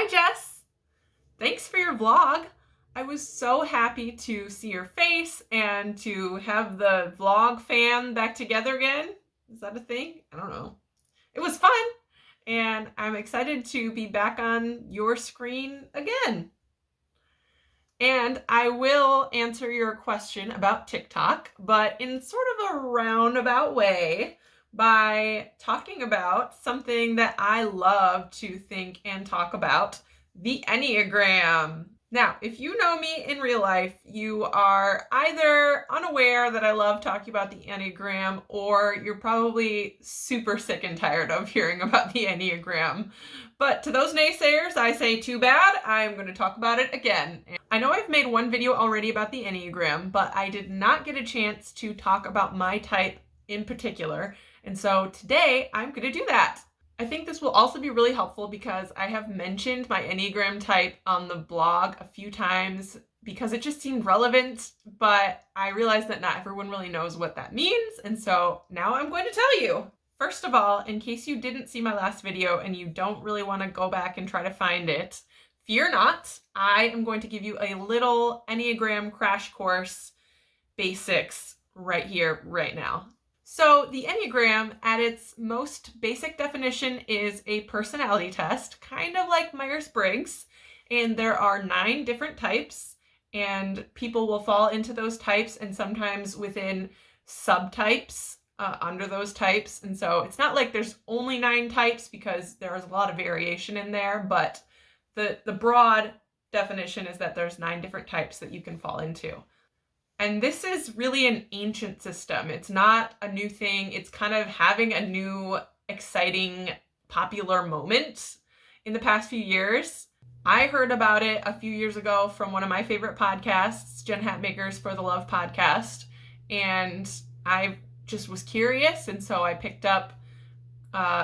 Hi, Jess. Thanks for your vlog. I was so happy to see your face and to have the vlog fam back together again. Is that a thing? I don't know. It was fun, and I'm excited to be back on your screen again. And I will answer your question about TikTok, but in sort of a roundabout way by talking about something that I love to think and talk about, the Enneagram. Now, if you know me in real life, you are either unaware that I love talking about the Enneagram, or you're probably super sick and tired of hearing about the Enneagram. But to those naysayers, I say too bad, I'm going to talk about it again. I know I've made one video already about the Enneagram, but I did not get a chance to talk about my type in particular. And so today I'm going to do that. I think this will also be really helpful because I have mentioned my Enneagram type on the blog a few times because it just seemed relevant, but I realized that not everyone really knows what that means. And so now I'm going to tell you. First of all, in case you didn't see my last video and you don't really want to go back and try to find it, fear not. I am going to give you a little Enneagram crash course basics right here, right now. So the Enneagram, at its most basic definition, is a personality test, kind of like Myers-Briggs, and there are 9 different types, and people will fall into those types and sometimes within subtypes under those types. And so it's not like there's only 9 types because there's a lot of variation in there, but the broad definition is that there's 9 different types that you can fall into. And this is really an ancient system. It's not a new thing. It's kind of having a new, exciting, popular moment in the past few years. I heard about it a few years ago from one of my favorite podcasts, Jen Hatmaker's For the Love podcast. And I just was curious. And so I picked up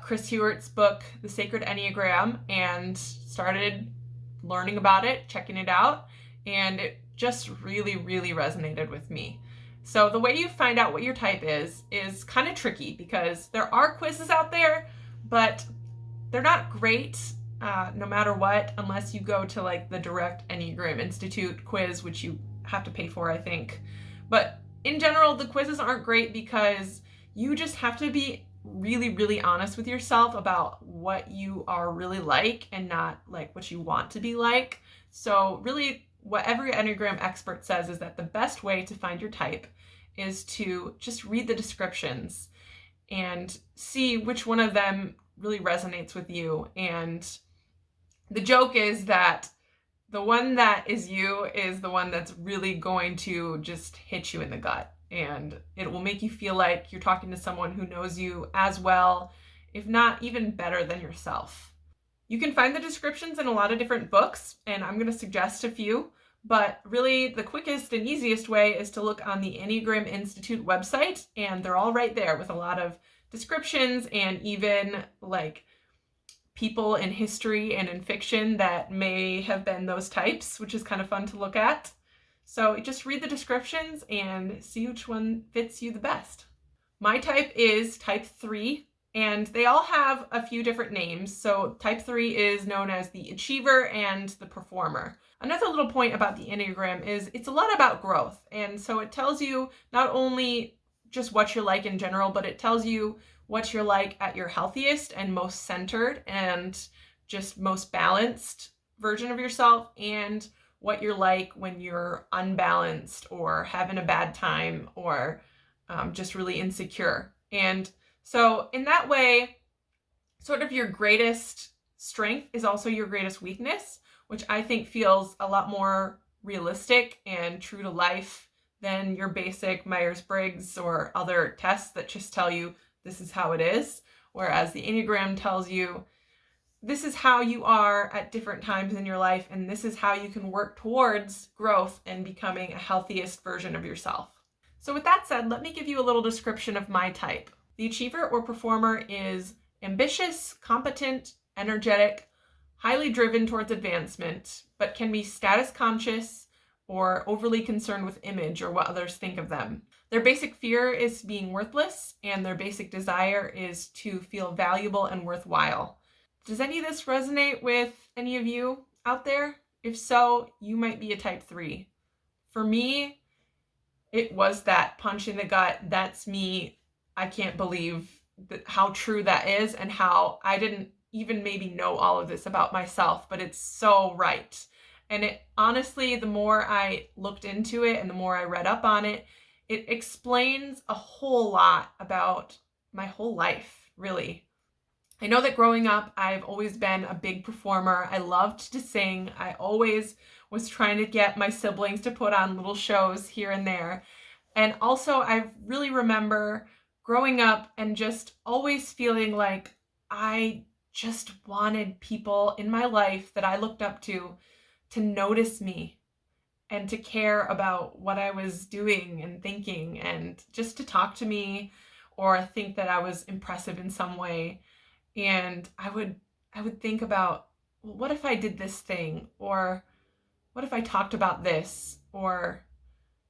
Chris Hewert's book, The Sacred Enneagram, and started learning about it, checking it out. And it just really, really resonated with me. So the way you find out what your type is kind of tricky because there are quizzes out there, but they're not great no matter what, unless you go to like the direct Enneagram Institute quiz, which you have to pay for, I think. But in general, the quizzes aren't great because you just have to be really, really honest with yourself about what you are really like and not like what you want to be like. So really, what every Enneagram expert says is that the best way to find your type is to just read the descriptions and see which one of them really resonates with you. And the joke is that the one that is you is the one that's really going to just hit you in the gut. And it will make you feel like you're talking to someone who knows you as well, if not even better than yourself. You can find the descriptions in a lot of different books, and I'm going to suggest a few, but really the quickest and easiest way is to look on the Enneagram Institute website, and they're all right there with a lot of descriptions and even like people in history and in fiction that may have been those types, which is kind of fun to look at. So just read the descriptions and see which one fits you the best. My type is type 3. And they all have a few different names. So type 3 is known as the achiever and the performer. Another little point about the Enneagram is it's a lot about growth. And so it tells you not only just what you're like in general, but it tells you what you're like at your healthiest and most centered and just most balanced version of yourself, and what you're like when you're unbalanced or having a bad time or just really insecure. And so in that way, sort of your greatest strength is also your greatest weakness, which I think feels a lot more realistic and true to life than your basic Myers-Briggs or other tests that just tell you this is how it is. Whereas the Enneagram tells you this is how you are at different times in your life, and this is how you can work towards growth and becoming a healthiest version of yourself. So with that said, let me give you a little description of my type. The achiever or performer is ambitious, competent, energetic, highly driven towards advancement, but can be status conscious or overly concerned with image or what others think of them. Their basic fear is being worthless, and their basic desire is to feel valuable and worthwhile. Does any of this resonate with any of you out there? If so, you might be a type 3. For me, it was that punch in the gut. That's me. I can't believe how true that is, and how I didn't even maybe know all of this about myself, but it's so right. And it honestly, the more I looked into it and the more I read up on it, it explains a whole lot about my whole life, really. I know that growing up, I've always been a big performer. I loved to sing. I always was trying to get my siblings to put on little shows here and there. And also, I really remember growing up and just always feeling like I just wanted people in my life that I looked up to notice me and to care about what I was doing and thinking, and just to talk to me or think that I was impressive in some way. And I would think about, well, what if I did this thing? Or what if I talked about this? Or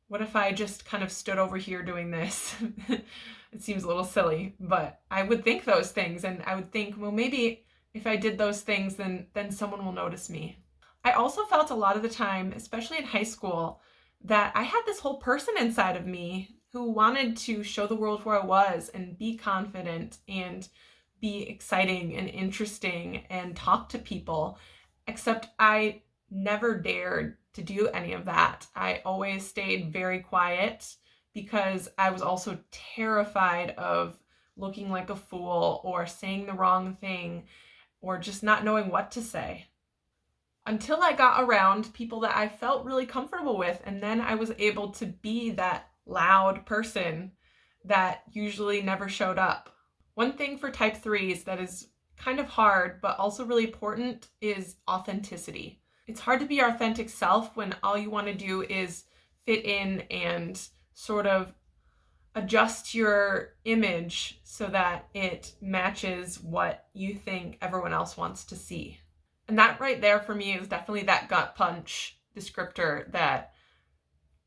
what if I just kind of stood over here doing this? It seems a little silly, but I would think those things, and I would think, well, maybe if I did those things, then someone will notice me. I also felt a lot of the time, especially in high school, that I had this whole person inside of me who wanted to show the world who I was and be confident and be exciting and interesting and talk to people, except I never dared to do any of that. I always stayed very quiet because I was also terrified of looking like a fool or saying the wrong thing or just not knowing what to say. Until I got around people that I felt really comfortable with, and then I was able to be that loud person that usually never showed up. One thing for type 3s that is kind of hard but also really important is authenticity. It's hard to be your authentic self when all you want to do is fit in and sort of adjust your image so that it matches what you think everyone else wants to see. And that right there for me is definitely that gut punch descriptor that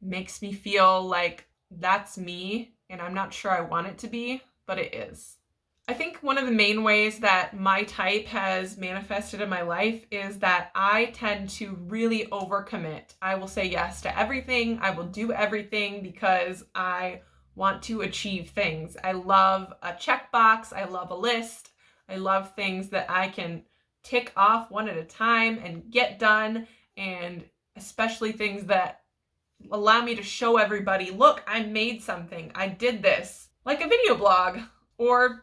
makes me feel like that's me, and I'm not sure I want it to be, but it is. I think one of the main ways that my type has manifested in my life is that I tend to really overcommit. I will say yes to everything. I will do everything because I want to achieve things. I love a checkbox. I love a list. I love things that I can tick off one at a time and get done, and especially things that allow me to show everybody, look, I made something. I did this, like a video blog, or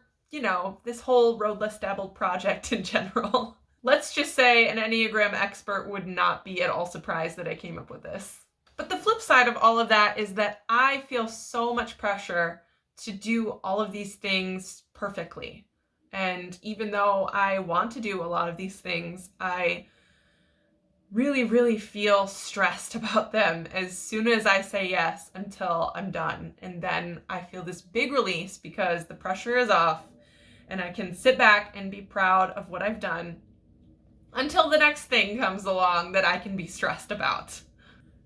this whole Road Less Dabbled project in general. Let's just say an Enneagram expert would not be at all surprised that I came up with this. But the flip side of all of that is that I feel so much pressure to do all of these things perfectly. And even though I want to do a lot of these things, I really, really feel stressed about them as soon as I say yes until I'm done. And then I feel this big release because the pressure is off and I can sit back and be proud of what I've done until the next thing comes along that I can be stressed about.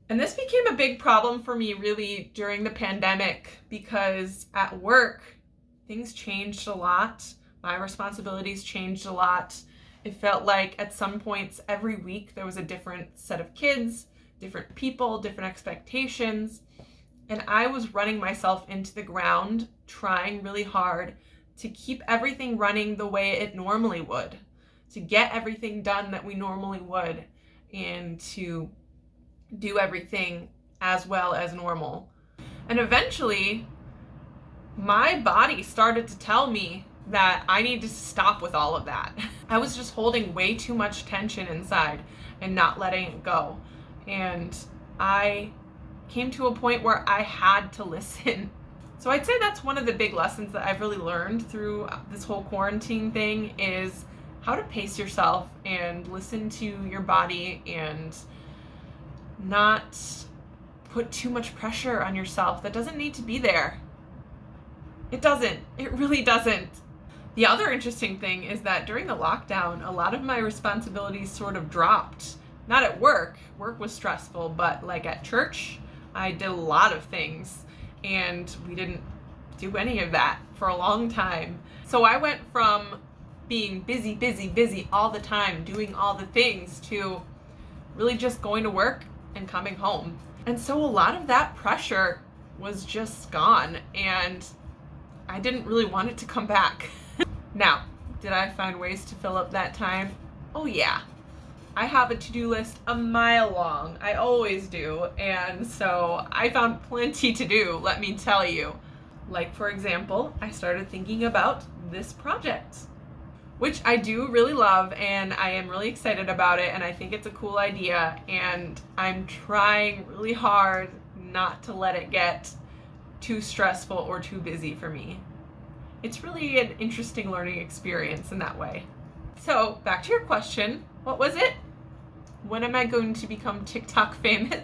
And this became a big problem for me really during the pandemic because at work, things changed a lot. My responsibilities changed a lot. It felt like at some points every week there was a different set of kids, different people, different expectations. And I was running myself into the ground, trying really hard to keep everything running the way it normally would, to get everything done that we normally would, and to do everything as well as normal. And eventually, my body started to tell me that I need to stop with all of that. I was just holding way too much tension inside and not letting it go. And I came to a point where I had to listen. So I'd say that's one of the big lessons that I've really learned through this whole quarantine thing is how to pace yourself and listen to your body and not put too much pressure on yourself that doesn't need to be there. It doesn't. It really doesn't. The other interesting thing is that during the lockdown, a lot of my responsibilities sort of dropped. Not at work. Work was stressful, but like at church, I did a lot of things and we didn't do any of that for a long time. So I went from being busy, busy, busy all the time, doing all the things, to really just going to work and coming home. And so a lot of that pressure was just gone, and I didn't really want it to come back. Now, did I find ways to fill up that time? Oh yeah. I have a to-do list a mile long. I always do. And so I found plenty to do, let me tell you. Like, for example, I started thinking about this project, which I do really love, and I am really excited about it, and I think it's a cool idea, and I'm trying really hard not to let it get too stressful or too busy for me. It's really an interesting learning experience in that way. So, back to your question, what was it? When am I going to become TikTok famous?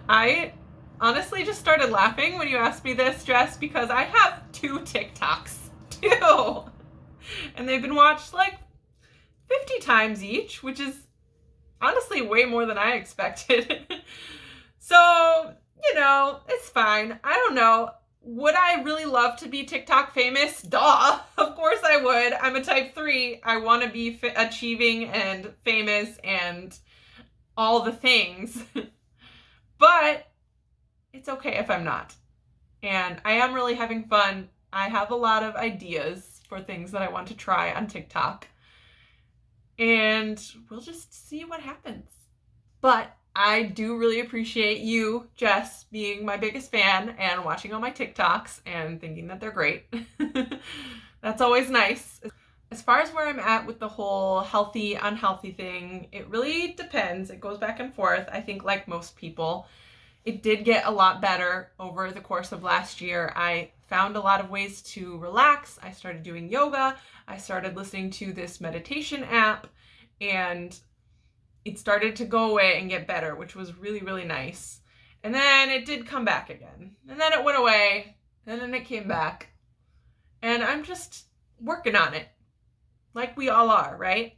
I honestly just started laughing when you asked me this, Jess, because I have 2 TikToks, 2! And they've been watched like 50 times each, which is honestly way more than I expected. So, it's fine. I don't know. Would I really love to be TikTok famous? Duh. Of course I would. I'm a type 3. I want to be achieving and famous and all the things. But it's okay if I'm not. And I am really having fun. I have a lot of ideas for things that I want to try on TikTok. And we'll just see what happens. But I do really appreciate you, Jess, being my biggest fan and watching all my TikToks and thinking that they're great. That's always nice. As far as where I'm at with the whole healthy, unhealthy thing, it really depends. It goes back and forth. I think like most people, it did get a lot better over the course of last year. I found a lot of ways to relax. I started doing yoga. I started listening to this meditation app, and it started to go away and get better, which was really, really nice. And then it did come back again. And then it went away. And then it came back. And I'm just working on it. Like we all are, right?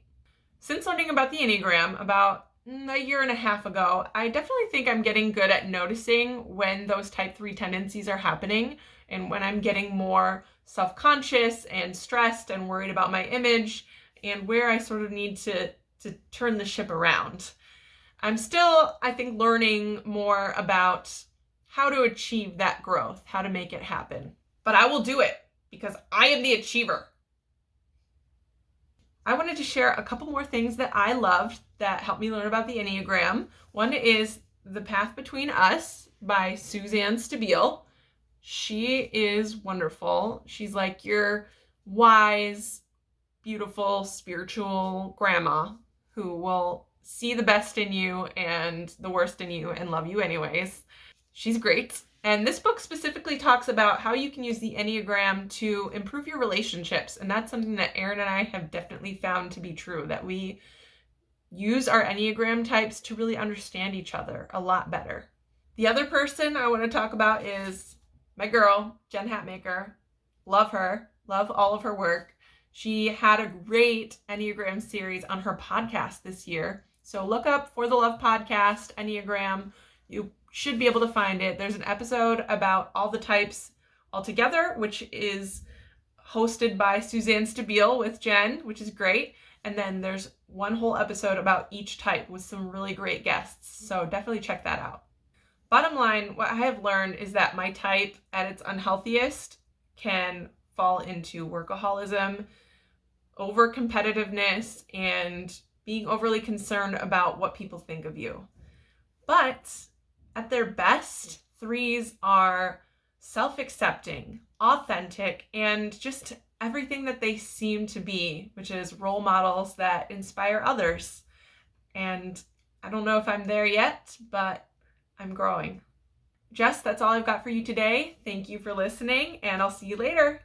Since learning about the Enneagram about a year and a half ago, I definitely think I'm getting good at noticing when those type 3 tendencies are happening, and when I'm getting more self-conscious and stressed and worried about my image, and where I sort of need to turn the ship around. I'm still, I think, learning more about how to achieve that growth, how to make it happen. But I will do it because I am the achiever. I wanted to share a couple more things that I loved that helped me learn about the Enneagram. One is The Path Between Us by Suzanne Stabile. She is wonderful. She's like your wise, beautiful, spiritual grandma who will see the best in you and the worst in you and love you anyways. She's great. And this book specifically talks about how you can use the Enneagram to improve your relationships. And that's something that Erin and I have definitely found to be true, that we use our Enneagram types to really understand each other a lot better. The other person I want to talk about is my girl, Jen Hatmaker. Love her. Love all of her work. She had a great Enneagram series on her podcast this year. So look up For the Love Podcast, Enneagram. You should be able to find it. There's an episode about all the types altogether, which is hosted by Suzanne Stabile with Jen, which is great. And then there's one whole episode about each type with some really great guests. So definitely check that out. Bottom line, what I have learned is that my type at its unhealthiest can fall into workaholism, over competitiveness, and being overly concerned about what people think of you. But at their best, 3s are self-accepting, authentic, and just everything that they seem to be, which is role models that inspire others. And I don't know if I'm there yet, but I'm growing. Jess, that's all I've got for you today. Thank you for listening, and I'll see you later.